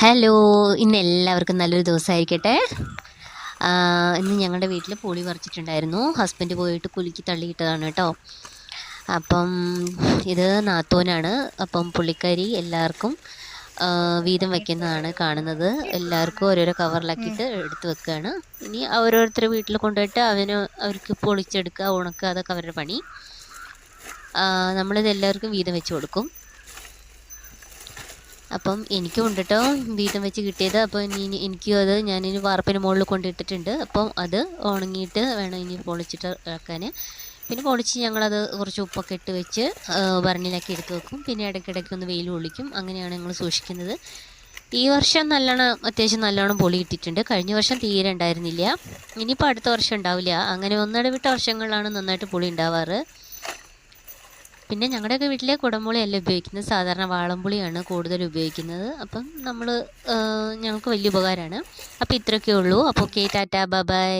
Hello, ഇന്ന് എല്ലാവർക്കും നല്ലൊരു ദിവസമായിരിക്കട്ടെ. ഇന്ന് ഞങ്ങളുടെ വീട്ടിൽ പുളി പറിച്ചിട്ടുണ്ടായിരുന്നു. ഹസ്ബൻഡ് പോയിട്ട് കുലുക്കി തള്ളിയിട്ടതാണ് കേട്ടോ. അപ്പം ഇത് നാത്തോനാണ്. അപ്പം പുള്ളിക്കാരി എല്ലാവർക്കും വീതം വയ്ക്കുന്നതാണ് കാണുന്നത്. എല്ലാവർക്കും ഓരോരോ കവറിലാക്കിയിട്ട് എടുത്ത് വെക്കുകയാണ്. ഇനി ഓരോരുത്തരുടെ വീട്ടിൽ കൊണ്ടുപോയിട്ട് അവർക്ക് പൊളിച്ചെടുക്കുക, ഉണക്കുക, അതൊക്കെ അവരുടെ പണി. നമ്മളിത് എല്ലാവർക്കും വീതം വെച്ച് കൊടുക്കും. അപ്പം എനിക്കും ഉണ്ട് കേട്ടോ വീതം വെച്ച് കിട്ടിയത്. അപ്പോൾ എനിക്കും അത് ഞാനിനി വാർപ്പിന് മുകളിൽ കൊണ്ടിട്ടിട്ടുണ്ട്. അപ്പം അത് ഉണങ്ങിയിട്ട് വേണം ഇനി പൊളിച്ചിട്ട് ഇറക്കാൻ. പിന്നെ പൊളിച്ച് ഞങ്ങളത് കുറച്ച് ഉപ്പൊക്കെ ഇട്ട് വെച്ച് ഭരണിയിലാക്കി എടുത്ത് വെക്കും. പിന്നെ ഇടയ്ക്കിടയ്ക്ക് ഒന്ന് വെയിൽ കൊള്ളിക്കും. അങ്ങനെയാണ് ഞങ്ങൾ സൂക്ഷിക്കുന്നത്. ഈ വർഷം അത്യാവശ്യം നല്ലോണം പൊളി കിട്ടിയിട്ടുണ്ട്. കഴിഞ്ഞ വർഷം തീരെ ഉണ്ടായിരുന്നില്ല. ഇനിയിപ്പോൾ അടുത്ത വർഷം ഉണ്ടാവില്ല. അങ്ങനെ ഒന്നിടവിട്ട വർഷങ്ങളിലാണ് നന്നായിട്ട് പുളി ഉണ്ടാവാറ്. പിന്നെ ഞങ്ങളുടെയൊക്കെ വീട്ടിലെ കുടംപുളിയല്ല ഉപയോഗിക്കുന്നത്, സാധാരണ വാളംപുളിയാണ് കൂടുതൽ ഉപയോഗിക്കുന്നത്. അപ്പം ഞങ്ങൾക്ക് വലിയ ഉപകാരമാണ്. അപ്പോൾ ഇത്രയൊക്കെ ഉള്ളൂ. അപ്പോൾ ഓക്കെ, ടാറ്റാ, ബൈ.